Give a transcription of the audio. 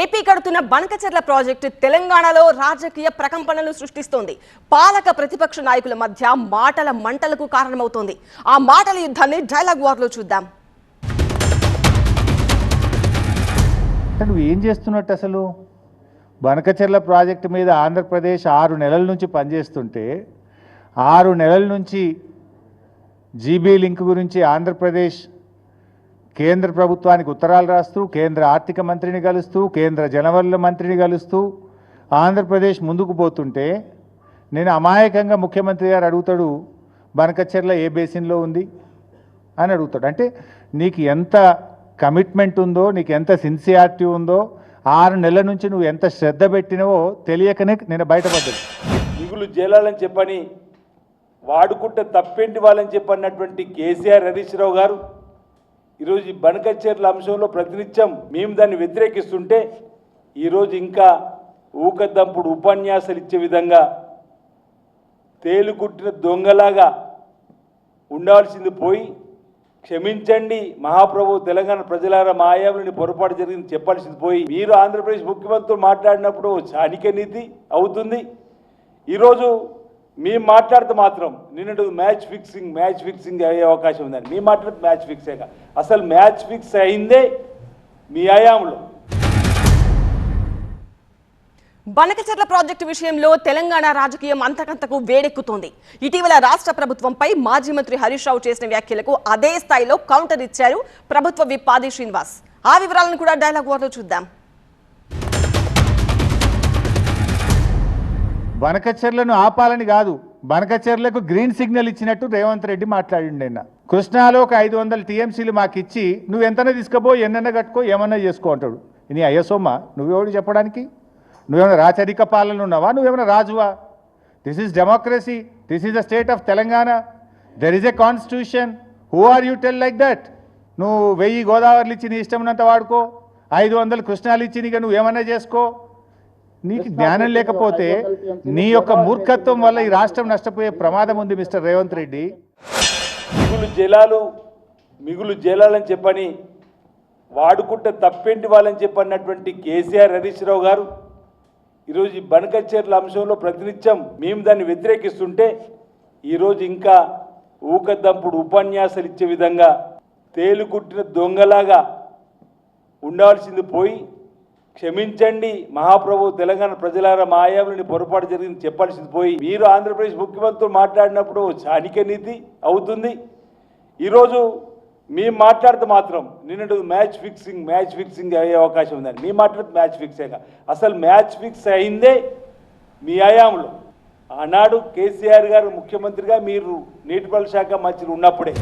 AP కడుతున్న Banakacherla project తెలంగాణలో రాజకీయ ప్రకంపనలు సృష్టిస్తోంది. పాలక ప్రతిపక్ష నాయకుల మధ్య మాటల మంటలకు కారణమవుతోంది. ఆ మాటల యుద్ధాన్ని డైలాగ్ వార్లో చూద్దాం. నువ్వు ఏం చేస్తున్నట్టు అసలు? బనకచెర్ల ప్రాజెక్టు మీద ఆంధ్రప్రదేశ్ 6 నెలల నుంచి పనిచేస్తుంటే 6 నెలల నుంచి జీబీ లింక్ గురించి ఆంధ్రప్రదేశ్ కేంద్ర ప్రభుత్వానికి ఉత్తరాలు రాస్తూ, కేంద్ర ఆర్థిక మంత్రిని కలుస్తూ, కేంద్ర జలవనరుల మంత్రిని కలుస్తూ ఆంధ్రప్రదేశ్ ముందుకు పోతుంటే నేను అమాయకంగా ముఖ్యమంత్రి గారు అడుగుతాడు, బనకచెర్ల ఏ బేసిన్లో ఉంది అని అడుగుతాడు. అంటే నీకు ఎంత కమిట్మెంట్ ఉందో, నీకు ఎంత సిన్సియారిటీ ఉందో, 6 నెలల నుంచి నువ్వు ఎంత శ్రద్ధ పెట్టినవో తెలియకనే నేను బయటపడ్డాను. మిగులు జేలాలని చెప్పని వాడుకుంటే తప్పేంటి వాళ్ళని చెప్పన్నటువంటి కేసీఆర్ హరీష్ రావు గారు ఈరోజు ఈ బనకచెర్ల అంశంలో ప్రతినిత్యం మేము దాన్ని వ్యతిరేకిస్తుంటే ఈరోజు ఇంకా ఊకదంపుడు ఉపన్యాసాలు ఇచ్చే విధంగా తేలుకుట్టిన దొంగలాగా ఉండాల్సింది పోయి, క్షమించండి మహాప్రభు తెలంగాణ ప్రజలారా మా ఆయాంలోని పొరపాటు జరిగింది చెప్పాల్సింది పోయి, మీరు ఆంధ్రప్రదేశ్ ముఖ్యమంత్రితో మాట్లాడినప్పుడు చాణిక్య నీతి అవుతుంది. ఈరోజు మేము మాట్లాడితే మాత్రం నిన్నటి మ్యాచ్ ఫిక్సింగ్ అయ్యే అవకాశం ఉందని మేము మాట్లాడితే మ్యాచ్ ఫిక్సేగా. అసలు మ్యాచ్ ఫిక్స్ అయిందే మీ ఆయాంలో. బనకచెర్ల ప్రాజెక్టు విషయంలో తెలంగాణ రాజకీయం అంతకంతకు వేడెక్కుతోంది. ఇటీవల రాష్ట్ర ప్రభుత్వంపై మాజీ మంత్రి హరీష్ రావు చేసిన వ్యాఖ్యలకు అదే స్థాయిలో కౌంటర్ ఇచ్చారు ప్రభుత్వ విప్ ఆది శ్రీనివాస్. ఆ వివరాలను కూడా డైలాగ్ వార్లో చూద్దాం. బనకచెర్లను ఆపాలని కాదు, బనకచెర్లకు గ్రీన్ సిగ్నల్ ఇచ్చినట్టు రేవంత్ రెడ్డి మాట్లాడిండు. నిన్న కృష్ణాలో ఒక 500 టీఎంసీలు మాకు ఇచ్చి నువ్వు ఎంతనే తీసుకుపో, ఎన్నెన్న కట్టుకో, ఏమన్నా చేసుకో అంటాడు. నీ అయ్యసోమ్మ నువ్వెవడు చెప్పడానికి? నువ్వేమైనా రాచరిక పాలన ఉన్నావా? నువ్వేమైనా రాజువా? This is democracy, this is the state of Telangana, there is a constitution. Who are you tell like that? నువ్వు 1000 గోదావరిలు ఇచ్చి నీ ఇష్టం ఉన్నంత వాడుకో, 500 కృష్ణాలు ఇచ్చి నీకు నువ్వు ఏమన్నా చేసుకో. నీకు జ్ఞానం లేకపోతే నీ యొక్క మూర్ఖత్వం వల్ల ఈ రాష్ట్రం నష్టపోయే ప్రమాదం ఉంది మిస్టర్ రేవంత్ రెడ్డి. మిగులు జేలాలని చెప్పని వాడుకుంటే తప్పేంటి వాళ్ళని చెప్పన్నటువంటి కేసీఆర్ హరీష్ రావు గారు ఈరోజు ఈ బనకచెర్ల అంశంలో ప్రతినిత్యం మేము దాన్ని వ్యతిరేకిస్తుంటే ఈరోజు ఇంకా ఊకదంపుడు ఉపన్యాసాలు ఇచ్చే విధంగా తేలుకుట్టిన దొంగలాగా ఉండాల్సింది పోయి, క్షమించండి మహాప్రభు తెలంగాణ ప్రజలారా మా ఆయాంలోని పొరపాటు జరిగింది చెప్పాల్సింది పోయి, మీరు ఆంధ్రప్రదేశ్ ముఖ్యమంత్రితో మాట్లాడినప్పుడు చాణిక్య నీతి అవుతుంది. ఈరోజు మేము మాట్లాడితే మాత్రం నిన్నటి మ్యాచ్ ఫిక్సింగ్ అయ్యే అవకాశం ఉందని మేము మాట్లాడితే మ్యాచ్ ఫిక్సేగా. అసలు మ్యాచ్ ఫిక్స్ అయిందే మీ ఆయాంలో. ఆనాడు కేసీఆర్ గారు ముఖ్యమంత్రిగా, మీరు నీటిపారుదల శాఖ మంత్రి ఉన్నప్పుడే